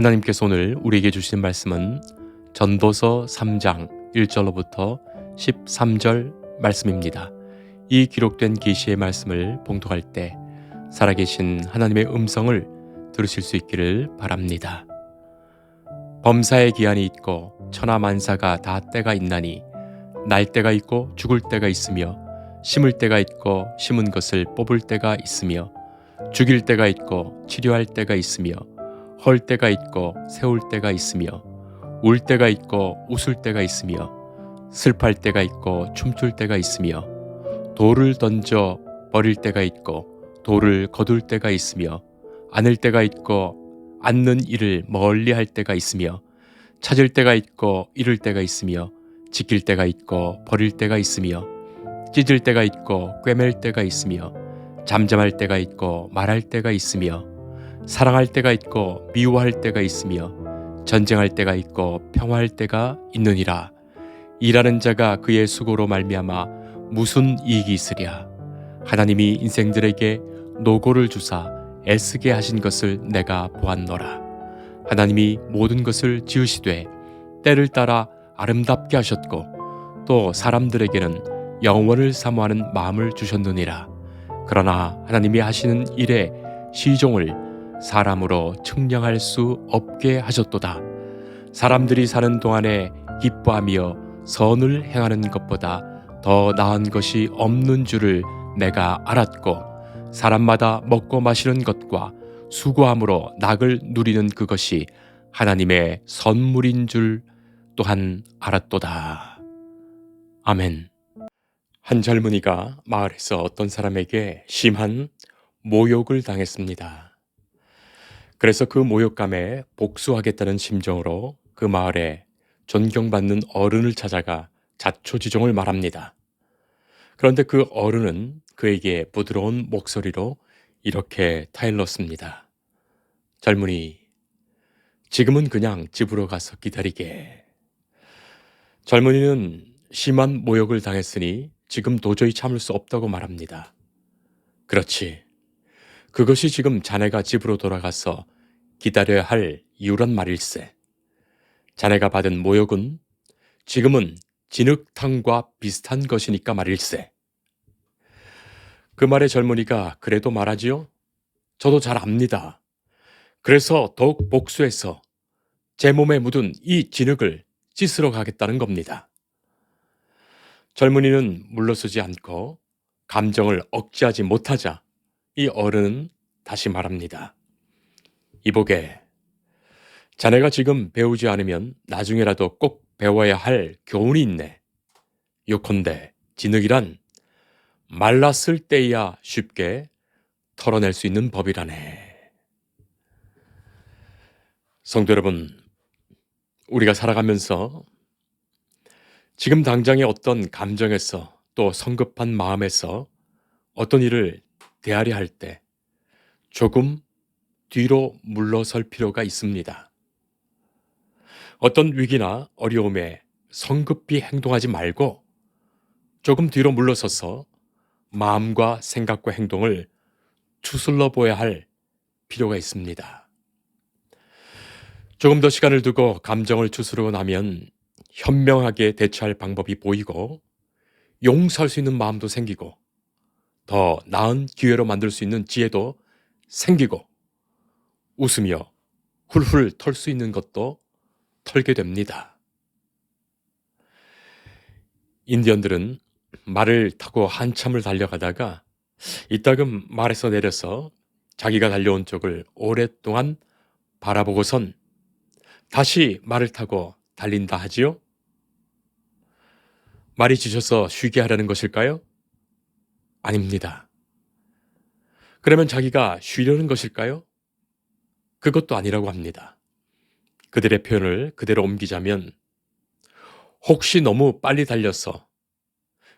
하나님께서 오늘 우리에게 주신 말씀은 전도서 3장 1절로부터 13절 말씀입니다. 이 기록된 계시의 말씀을 봉독할 때 살아계신 하나님의 음성을 들으실 수 있기를 바랍니다. 범사의 기한이 있고 천하만사가 다 때가 있나니 날 때가 있고 죽을 때가 있으며 심을 때가 있고 심은 것을 뽑을 때가 있으며 죽일 때가 있고 치료할 때가 있으며 헐 때가 있고 세울 때가 있으며 울 때가 있고 웃을 때가 있으며 슬퍼할 때가 있고 춤출 때가 있으며 돌을 던져 버릴 때가 있고 돌을 거둘 때가 있으며 안을 때가 있고 앉는 일을 멀리 할 때가 있으며 찾을 때가 있고 잃을 때가 있으며 지킬 때가 있고 버릴 때가 있으며 찢을 때가 있고 꿰맬 때가 있으며 잠잠할 때가 있고 말할 때가 있으며 사랑할 때가 있고 미워할 때가 있으며 전쟁할 때가 있고 평화할 때가 있느니라. 일하는 자가 그의 수고로 말미암아 무슨 이익이 있으랴. 하나님이 인생들에게 노고를 주사 애쓰게 하신 것을 내가 보았노라. 하나님이 모든 것을 지으시되 때를 따라 아름답게 하셨고 또 사람들에게는 영원을 사모하는 마음을 주셨느니라. 그러나 하나님이 하시는 일의 시종을 사람으로 측량할 수 없게 하셨도다. 사람들이 사는 동안에 기뻐하며 선을 행하는 것보다 더 나은 것이 없는 줄을 내가 알았고 사람마다 먹고 마시는 것과 수고함으로 낙을 누리는 그것이 하나님의 선물인 줄 또한 알았도다. 아멘. 한 젊은이가 마을에서 어떤 사람에게 심한 모욕을 당했습니다. 그래서 그 모욕감에 복수하겠다는 심정으로 그 마을에 존경받는 어른을 찾아가 자초지종을 말합니다. 그런데 그 어른은 그에게 부드러운 목소리로 이렇게 타일렀습니다. 젊은이, 지금은 그냥 집으로 가서 기다리게. 젊은이는 심한 모욕을 당했으니 지금 도저히 참을 수 없다고 말합니다. 그렇지. 그것이 지금 자네가 집으로 돌아가서 기다려야 할 이유란 말일세. 자네가 받은 모욕은 지금은 진흙탕과 비슷한 것이니까 말일세. 그 말에 젊은이가 그래도 말하지요? 저도 잘 압니다. 그래서 더욱 복수해서 제 몸에 묻은 이 진흙을 씻으러 가겠다는 겁니다. 젊은이는 물러서지 않고 감정을 억제하지 못하자 이 어른은 다시 말합니다. 이보게, 자네가 지금 배우지 않으면 나중에라도 꼭 배워야 할 교훈이 있네. 요컨대 진흙이란 말랐을 때야 쉽게 털어낼 수 있는 법이라네. 성도 여러분, 우리가 살아가면서 지금 당장의 어떤 감정에서 또 성급한 마음에서 어떤 일을 대하려 할 때 조금 뒤로 물러설 필요가 있습니다. 어떤 위기나 어려움에 성급히 행동하지 말고 조금 뒤로 물러서서 마음과 생각과 행동을 추슬러 보아야 할 필요가 있습니다. 조금 더 시간을 두고 감정을 추스르고 나면 현명하게 대처할 방법이 보이고 용서할 수 있는 마음도 생기고 더 나은 기회로 만들 수 있는 지혜도 생기고 웃으며 훌훌 털 수 있는 것도 털게 됩니다. 인디언들은 말을 타고 한참을 달려가다가 이따금 말에서 내려서 자기가 달려온 쪽을 오랫동안 바라보고선 다시 말을 타고 달린다 하지요? 말이 지쳐서 쉬게 하려는 것일까요? 아닙니다. 그러면 자기가 쉬려는 것일까요? 그것도 아니라고 합니다. 그들의 표현을 그대로 옮기자면 혹시 너무 빨리 달려서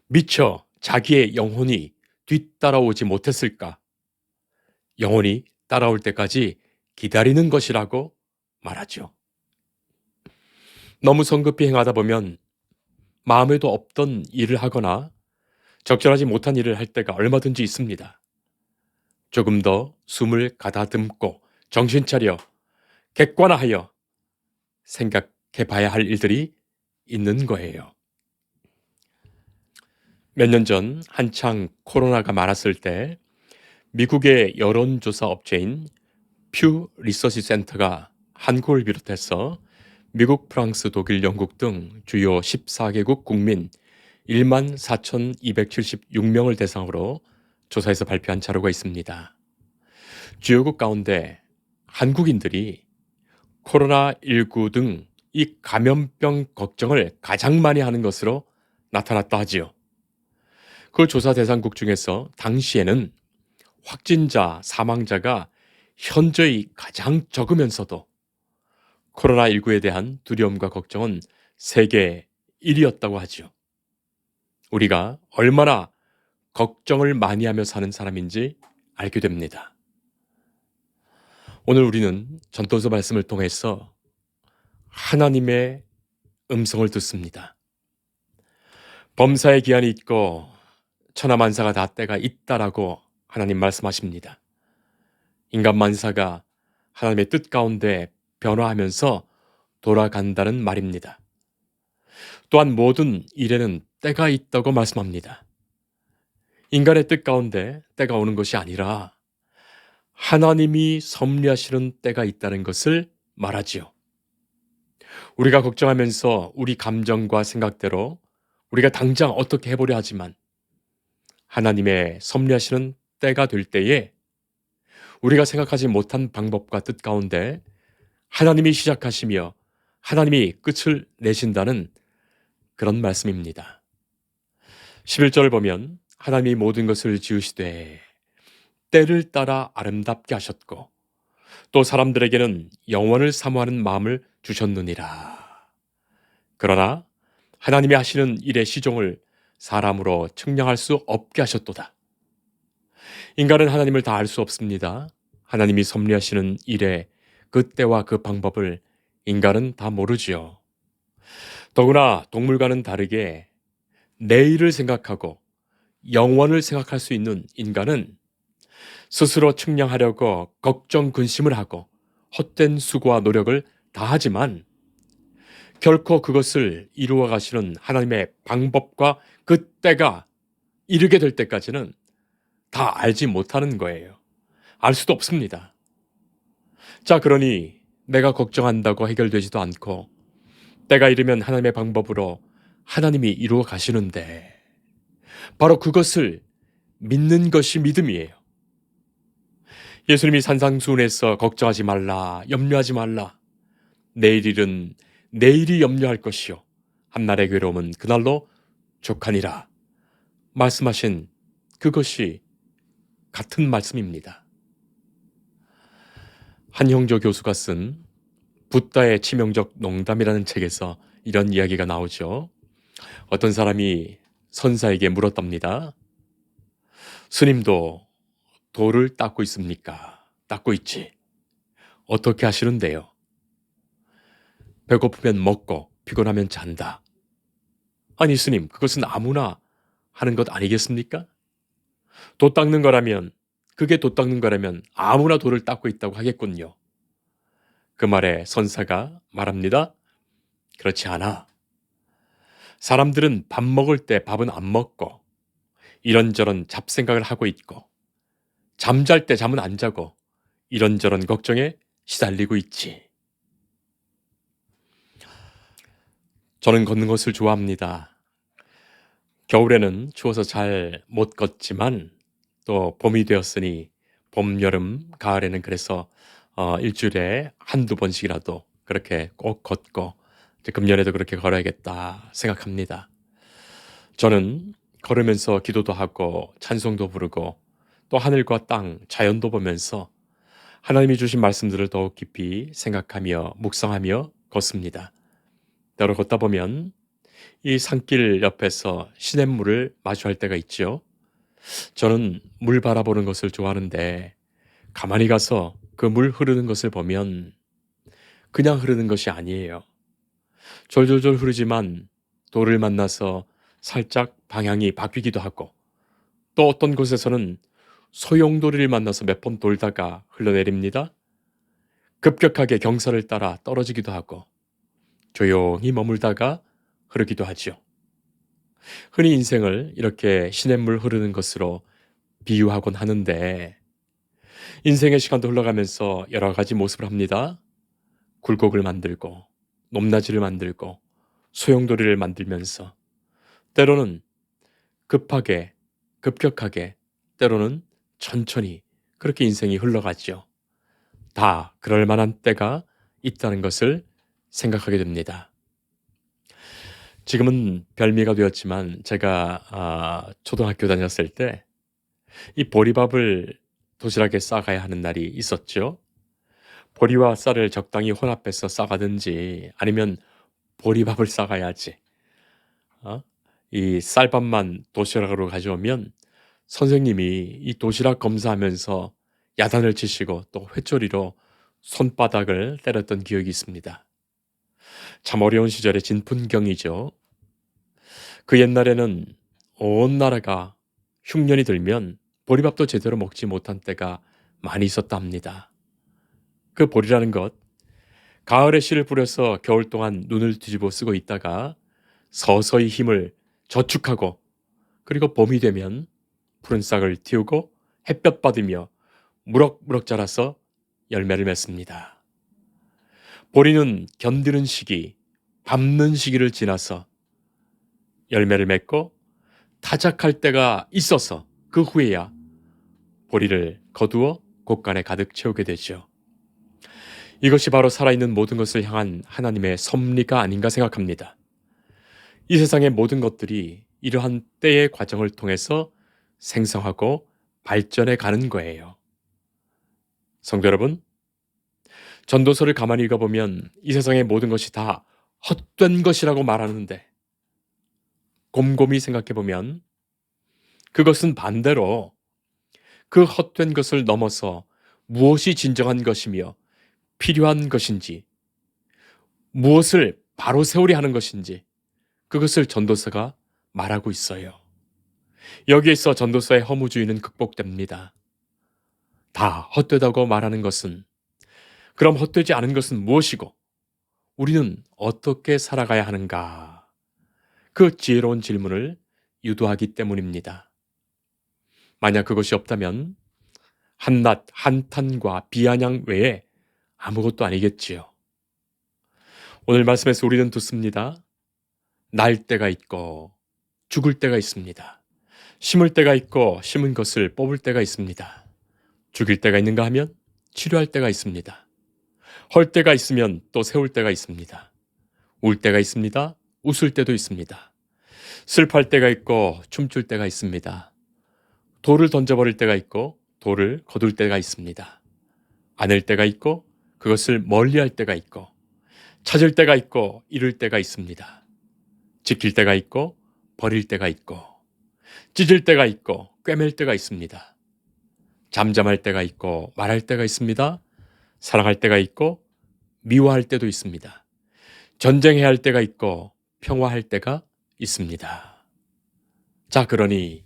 미처 자기의 영혼이 뒤따라오지 못했을까? 영혼이 따라올 때까지 기다리는 것이라고 말하죠. 너무 성급히 행하다 보면 마음에도 없던 일을 하거나 적절하지 못한 일을 할 때가 얼마든지 있습니다. 조금 더 숨을 가다듬고 정신 차려 객관화하여 생각해 봐야 할 일들이 있는 거예요. 몇 년 전 한창 코로나가 많았을 때 미국의 여론조사 업체인 퓨 리서치 센터가 한국을 비롯해서 미국, 프랑스, 독일, 영국 등 주요 14개국 국민 1만 4,276명을 대상으로 조사해서 발표한 자료가 있습니다. 주요국 가운데 한국인들이 코로나19 등 이 감염병 걱정을 가장 많이 하는 것으로 나타났다 하지요. 그 조사 대상국 중에서 당시에는 확진자, 사망자가 현저히 가장 적으면서도 코로나19에 대한 두려움과 걱정은 세계 1위였다고 하죠. 우리가 얼마나 걱정을 많이 하며 사는 사람인지 알게 됩니다. 오늘 우리는 전도서 말씀을 통해서 하나님의 음성을 듣습니다. 범사의 기한이 있고 천하만사가 다 때가 있다라고 하나님 말씀하십니다. 인간 만사가 하나님의 뜻 가운데 변화하면서 돌아간다는 말입니다. 또한 모든 일에는 때가 있다고 말씀합니다. 인간의 뜻 가운데 때가 오는 것이 아니라 하나님이 섭리하시는 때가 있다는 것을 말하지요. 우리가 걱정하면서 우리 감정과 생각대로 우리가 당장 어떻게 해보려 하지만 하나님의 섭리하시는 때가 될 때에 우리가 생각하지 못한 방법과 뜻 가운데 하나님이 시작하시며 하나님이 끝을 내신다는 그런 말씀입니다. 11절을 보면 하나님이 모든 것을 지으시되 때를 따라 아름답게 하셨고 또 사람들에게는 영원을 사모하는 마음을 주셨느니라. 그러나 하나님이 하시는 일의 시종을 사람으로 측량할 수 없게 하셨도다. 인간은 하나님을 다 알 수 없습니다. 하나님이 섭리하시는 일의 그 때와 그 방법을 인간은 다 모르지요. 더구나 동물과는 다르게 내일을 생각하고 영원을 생각할 수 있는 인간은 스스로 측량하려고 걱정 근심을 하고 헛된 수고와 노력을 다하지만 결코 그것을 이루어 가시는 하나님의 방법과 그 때가 이르게 될 때까지는 다 알지 못하는 거예요. 알 수도 없습니다. 자, 그러니 내가 걱정한다고 해결되지도 않고 때가 이르면 하나님의 방법으로 하나님이 이루어 가시는데 바로 그것을 믿는 것이 믿음이에요. 예수님이 산상수훈에서 걱정하지 말라, 염려하지 말라. 내일 일은 내일이 염려할 것이요 한날의 괴로움은 그날로 족하니라 말씀하신 그것이 같은 말씀입니다. 한형조 교수가 쓴 붓다의 치명적 농담이라는 책에서 이런 이야기가 나오죠. 어떤 사람이 선사에게 물었답니다. 스님도 돌을 닦고 있습니까? 닦고 있지. 어떻게 하시는데요? 배고프면 먹고 피곤하면 잔다. 아니 스님, 그것은 아무나 하는 것 아니겠습니까? 도 닦는 거라면, 그게 도 닦는 거라면 아무나 돌을 닦고 있다고 하겠군요. 그 말에 선사가 말합니다. 그렇지 않아. 사람들은 밥 먹을 때 밥은 안 먹고 이런저런 잡생각을 하고 있고 잠잘 때 잠은 안 자고 이런저런 걱정에 시달리고 있지. 저는 걷는 것을 좋아합니다. 겨울에는 추워서 잘 못 걷지만 또 봄이 되었으니 봄, 여름, 가을에는 그래서 일주일에 한두 번씩이라도 그렇게 꼭 걷고 이제 금년에도 그렇게 걸어야겠다 생각합니다. 저는 걸으면서 기도도 하고 찬송도 부르고 또 하늘과 땅, 자연도 보면서 하나님이 주신 말씀들을 더욱 깊이 생각하며 묵상하며 걷습니다. 때로 걷다 보면 이 산길 옆에서 시냇물을 마주할 때가 있죠. 저는 물 바라보는 것을 좋아하는데 가만히 가서 그 물 흐르는 것을 보면 그냥 흐르는 것이 아니에요. 졸졸졸 흐르지만 돌을 만나서 살짝 방향이 바뀌기도 하고 또 어떤 곳에서는 소용돌이를 만나서 몇 번 돌다가 흘러내립니다. 급격하게 경사를 따라 떨어지기도 하고 조용히 머물다가 흐르기도 하지요. 흔히 인생을 이렇게 시냇물 흐르는 것으로 비유하곤 하는데 인생의 시간도 흘러가면서 여러 가지 모습을 합니다. 굴곡을 만들고 높낮이를 만들고 소용돌이를 만들면서 때로는 급하게 급격하게 때로는 천천히 그렇게 인생이 흘러가죠. 다 그럴 만한 때가 있다는 것을 생각하게 됩니다. 지금은 별미가 되었지만 제가 초등학교 다녔을 때 이 보리밥을 도시락에 싸가야 하는 날이 있었죠. 보리와 쌀을 적당히 혼합해서 싸가든지 아니면 보리밥을 싸가야지. 이 쌀밥만 도시락으로 가져오면 선생님이 이 도시락 검사하면서 야단을 치시고 또 회초리로 손바닥을 때렸던 기억이 있습니다. 참 어려운 시절의 진풍경이죠. 그 옛날에는 온 나라가 흉년이 들면 보리밥도 제대로 먹지 못한 때가 많이 있었다 합니다. 그 보리라는 것, 가을에 씨를 뿌려서 겨울 동안 눈을 뒤집어 쓰고 있다가 서서히 힘을 저축하고 그리고 봄이 되면 푸른 싹을 틔우고 햇볕 받으며 무럭무럭 자라서 열매를 맺습니다. 보리는 견디는 시기, 밟는 시기를 지나서 열매를 맺고 타작할 때가 있어서 그 후에야 보리를 거두어 곳간에 가득 채우게 되죠. 이것이 바로 살아있는 모든 것을 향한 하나님의 섭리가 아닌가 생각합니다. 이 세상의 모든 것들이 이러한 때의 과정을 통해서 생성하고 발전해 가는 거예요. 성도 여러분, 전도서를 가만히 읽어보면 이 세상의 모든 것이 다 헛된 것이라고 말하는데 곰곰이 생각해보면 그것은 반대로 그 헛된 것을 넘어서 무엇이 진정한 것이며 필요한 것인지 무엇을 바로 세우려 하는 것인지 그것을 전도서가 말하고 있어요. 여기에서 전도서의 허무주의는 극복됩니다. 다 헛되다고 말하는 것은 그럼 헛되지 않은 것은 무엇이고 우리는 어떻게 살아가야 하는가? 그 지혜로운 질문을 유도하기 때문입니다. 만약 그것이 없다면 한낱 한탄과 비아냥 외에 아무것도 아니겠지요. 오늘 말씀에서 우리는 듣습니다. 날 때가 있고 죽을 때가 있습니다. 심을 때가 있고 심은 것을 뽑을 때가 있습니다. 죽일 때가 있는가 하면 치료할 때가 있습니다. 헐 때가 있으면 또 세울 때가 있습니다. 울 때가 있습니다. 웃을 때도 있습니다. 슬퍼할 때가 있고 춤출 때가 있습니다. 돌을 던져버릴 때가 있고 돌을 거둘 때가 있습니다. 안을 때가 있고 그것을 멀리할 때가 있고 찾을 때가 있고 잃을 때가 있습니다. 지킬 때가 있고 버릴 때가 있고 찢을 때가 있고 꿰맬 때가 있습니다. 잠잠할 때가 있고 말할 때가 있습니다. 사랑할 때가 있고 미워할 때도 있습니다. 전쟁해야 할 때가 있고 평화할 때가 있습니다. 자, 그러니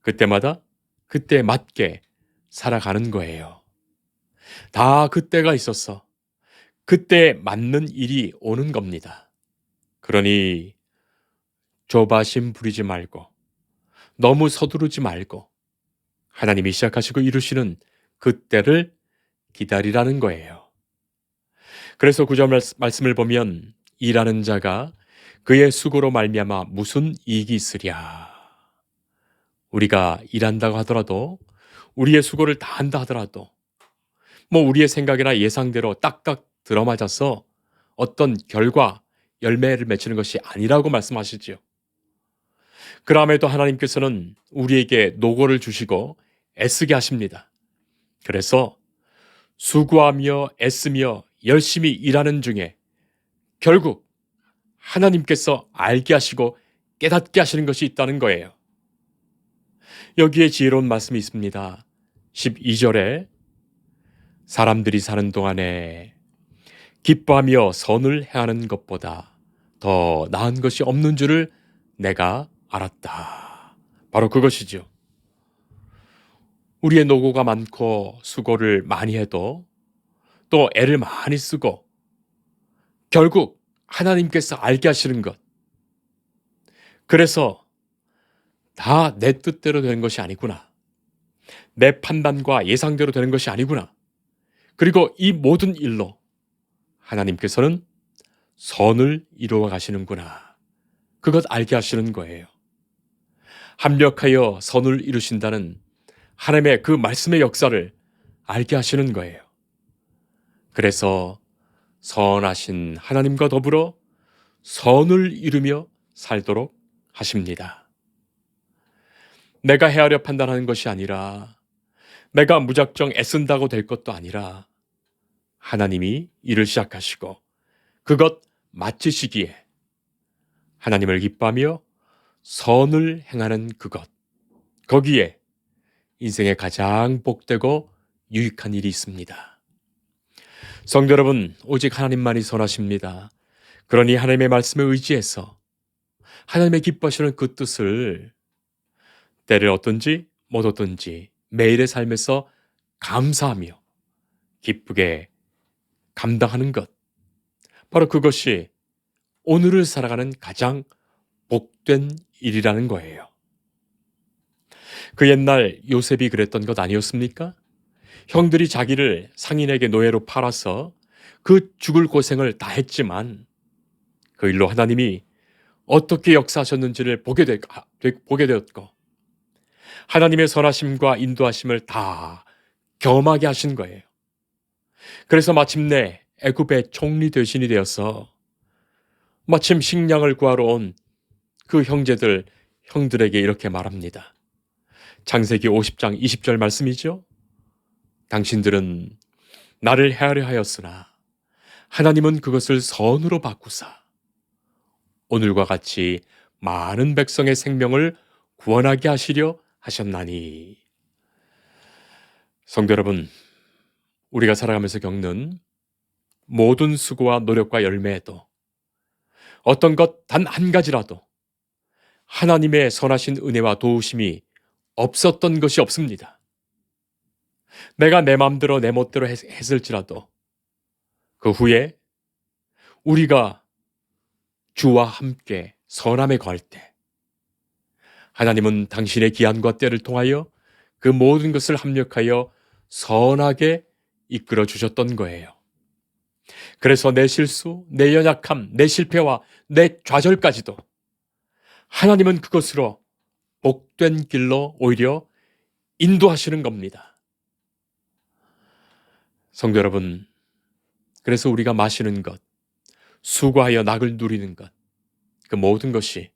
그때마다 그때에 맞게 살아가는 거예요. 다 그때가 있어서 그때에 맞는 일이 오는 겁니다. 그러니 조바심 부리지 말고 너무 서두르지 말고 하나님이 시작하시고 이루시는 그때를 기다리라는 거예요. 그래서 구절 말씀을 보면 일하는 자가 그의 수고로 말미암아 무슨 이익이 있으랴. 우리가 일한다고 하더라도 우리의 수고를 다한다 하더라도 우리의 생각이나 예상대로 딱딱 들어맞아서 어떤 결과, 열매를 맺히는 것이 아니라고 말씀하시지요. 그럼에도 하나님께서는 우리에게 노고를 주시고 애쓰게 하십니다. 그래서 수고하며 애쓰며 열심히 일하는 중에 결국 하나님께서 알게 하시고 깨닫게 하시는 것이 있다는 거예요. 여기에 지혜로운 말씀이 있습니다. 12절에 사람들이 사는 동안에 기뻐하며 선을 행하는 것보다 더 나은 것이 없는 줄을 내가 알았다. 바로 그것이죠. 우리의 노고가 많고 수고를 많이 해도 또 애를 많이 쓰고 결국 하나님께서 알게 하시는 것. 그래서 다 내 뜻대로 되는 것이 아니구나. 내 판단과 예상대로 되는 것이 아니구나. 그리고 이 모든 일로 하나님께서는 선을 이루어 가시는구나. 그것 알게 하시는 거예요. 합력하여 선을 이루신다는 하나님의 그 말씀의 역사를 알게 하시는 거예요. 그래서 선하신 하나님과 더불어 선을 이루며 살도록 하십니다. 내가 헤아려 판단하는 것이 아니라 내가 무작정 애쓴다고 될 것도 아니라 하나님이 일을 시작하시고 그것 마치시기에 하나님을 기뻐하며 선을 행하는 그것, 거기에 인생의 가장 복되고 유익한 일이 있습니다. 성도 여러분, 오직 하나님만이 선하십니다. 그러니 하나님의 말씀에 의지해서 하나님의 기뻐하시는 그 뜻을 때를 어떤지 못 어떤지 매일의 삶에서 감사하며 기쁘게 감당하는 것, 바로 그것이 오늘을 살아가는 가장 복된 일이라는 거예요. 그 옛날 요셉이 그랬던 것 아니었습니까? 형들이 자기를 상인에게 노예로 팔아서 그 죽을 고생을 다 했지만 그 일로 하나님이 어떻게 역사하셨는지를 보게 되었고 하나님의 선하심과 인도하심을 다 경험하게 하신 거예요. 그래서 마침내 애굽의 총리 대신이 되어서 마침 식량을 구하러 온 그 형들에게 이렇게 말합니다. 창세기 50장 20절 말씀이죠. 당신들은 나를 헤아려 하였으나 하나님은 그것을 선으로 바꾸사 오늘과 같이 많은 백성의 생명을 구원하게 하시려 하셨나니. 성도 여러분, 우리가 살아가면서 겪는 모든 수고와 노력과 열매에도 어떤 것 단 한 가지라도 하나님의 선하신 은혜와 도우심이 없었던 것이 없습니다. 내가 내 마음대로 내 멋대로 했을지라도 그 후에 우리가 주와 함께 선함에 거할 때 하나님은 당신의 기한과 때를 통하여 그 모든 것을 합력하여 선하게 이끌어 주셨던 거예요. 그래서 내 실수, 내 연약함, 내 실패와 내 좌절까지도 하나님은 그것으로 복된 길로 오히려 인도하시는 겁니다. 성도 여러분, 그래서 우리가 마시는 것, 수고하여 낙을 누리는 것, 그 모든 것이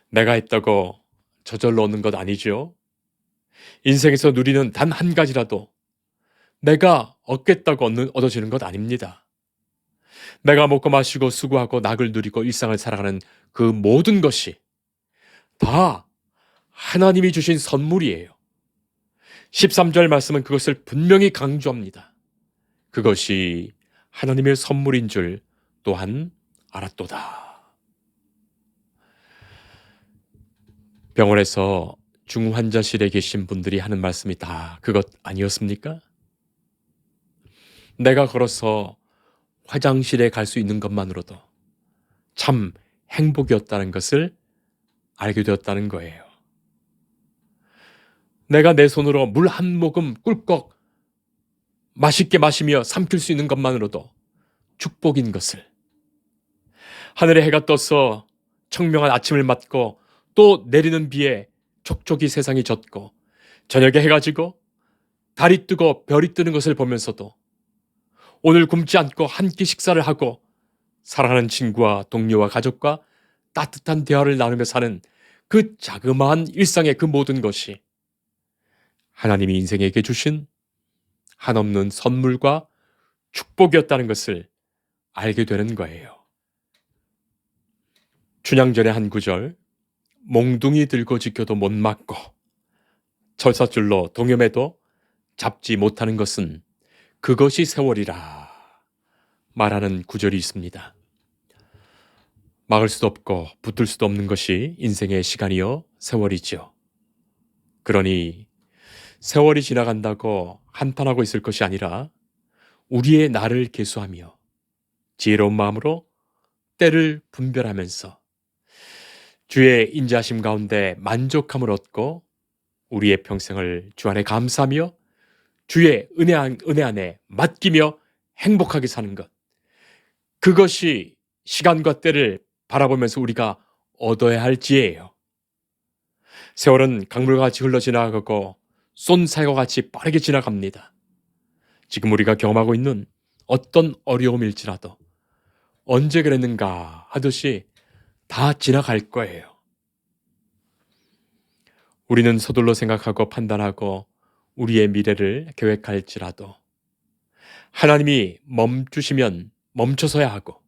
내가 했다고 저절로 얻는 것 아니죠. 인생에서 누리는 단 한 가지라도 내가 얻겠다고 얻어지는 것 아닙니다. 내가 먹고 마시고 수고하고 낙을 누리고 일상을 살아가는 그 모든 것이 다 하나님이 주신 선물이에요. 13절 말씀은 그것을 분명히 강조합니다. 그것이 하나님의 선물인 줄 또한 알았도다. 병원에서 중환자실에 계신 분들이 하는 말씀이 다 그것 아니었습니까? 내가 걸어서 화장실에 갈 수 있는 것만으로도 참 행복이었다는 것을 알게 되었다는 거예요. 내가 내 손으로 물 한 모금 꿀꺽 맛있게 마시며 삼킬 수 있는 것만으로도 축복인 것을, 하늘에 해가 떠서 청명한 아침을 맞고 또 내리는 비에 촉촉이 세상이 젖고 저녁에 해가 지고 달이 뜨고 별이 뜨는 것을 보면서도 오늘 굶지 않고 한 끼 식사를 하고 사랑하는 친구와 동료와 가족과 따뜻한 대화를 나누며 사는 그 자그마한 일상의 그 모든 것이 하나님이 인생에게 주신 한없는 선물과 축복이었다는 것을 알게 되는 거예요. 춘향전의 한 구절, 몽둥이 들고 지켜도 못 맞고 철사줄로 동여매도 잡지 못하는 것은 그것이 세월이라 말하는 구절이 있습니다. 막을 수도 없고 붙들 수도 없는 것이 인생의 시간이요 세월이지요. 그러니 세월이 지나간다고 한탄하고 있을 것이 아니라 우리의 나를 계수하며 지혜로운 마음으로 때를 분별하면서 주의 인자하심 가운데 만족함을 얻고 우리의 평생을 주 안에 감사하며 주의 은혜 안에 맡기며 행복하게 사는 것, 그것이 시간과 때를 바라보면서 우리가 얻어야 할 지혜예요. 세월은 강물과 같이 흘러 지나가고 쏜살과 같이 빠르게 지나갑니다. 지금 우리가 경험하고 있는 어떤 어려움일지라도 언제 그랬는가 하듯이 다 지나갈 거예요. 우리는 서둘러 생각하고 판단하고 우리의 미래를 계획할지라도 하나님이 멈추시면 멈춰서야 하고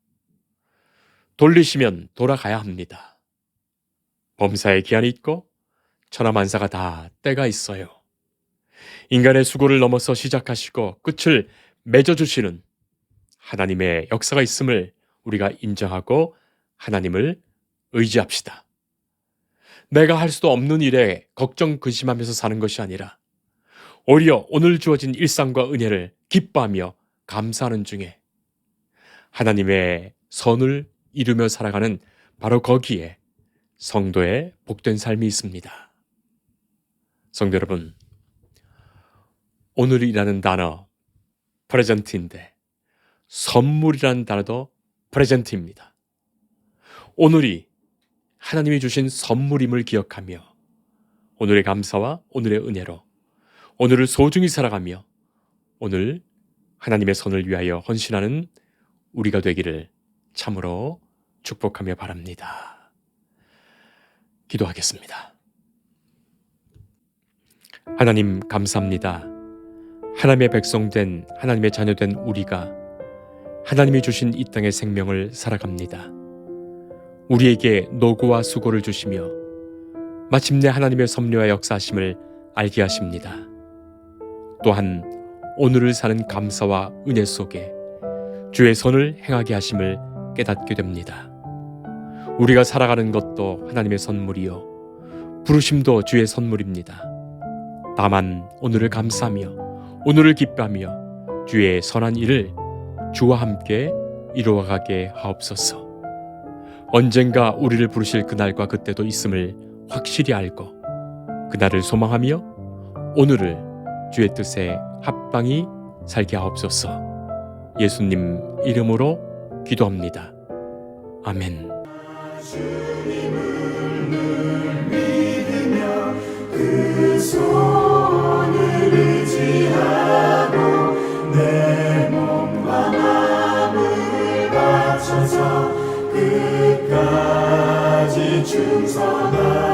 돌리시면 돌아가야 합니다. 범사에 기한이 있고 천하만사가 다 때가 있어요. 인간의 수고를 넘어서 시작하시고 끝을 맺어주시는 하나님의 역사가 있음을 우리가 인정하고 하나님을 의지합시다. 내가 할 수도 없는 일에 걱정 근심하면서 사는 것이 아니라 오히려 오늘 주어진 일상과 은혜를 기뻐하며 감사하는 중에 하나님의 선을 이루며 살아가는 바로 거기에 성도의 복된 삶이 있습니다. 성도 여러분, 오늘이라는 단어 프레젠트인데 선물이라는 단어도 프레젠트입니다. 오늘이 하나님이 주신 선물임을 기억하며 오늘의 감사와 오늘의 은혜로 오늘을 소중히 살아가며 오늘 하나님의 선을 위하여 헌신하는 우리가 되기를 참으로 축복하며 바랍니다. 기도하겠습니다. 하나님 감사합니다. 하나님의 백성된 하나님의 자녀된 우리가 하나님이 주신 이 땅의 생명을 살아갑니다. 우리에게 노고와 수고를 주시며 마침내 하나님의 섭리와 역사하심을 알게 하십니다. 또한 오늘을 사는 감사와 은혜 속에 주의 선을 행하게 하심을 깨닫게 됩니다. 우리가 살아가는 것도 하나님의 선물이요 부르심도 주의 선물입니다. 다만 오늘을 감사하며 오늘을 기뻐하며 주의 선한 일을 주와 함께 이루어가게 하옵소서. 언젠가 우리를 부르실 그날과 그때도 있음을 확실히 알고 그날을 소망하며 오늘을 주의 뜻에 합당히 살게 하옵소서. 예수님 이름으로 기도합니다. 아멘. 주님을 늘 믿으며 그 손을 의지하고 내 몸과 마음을 바쳐서 끝까지 충성하리.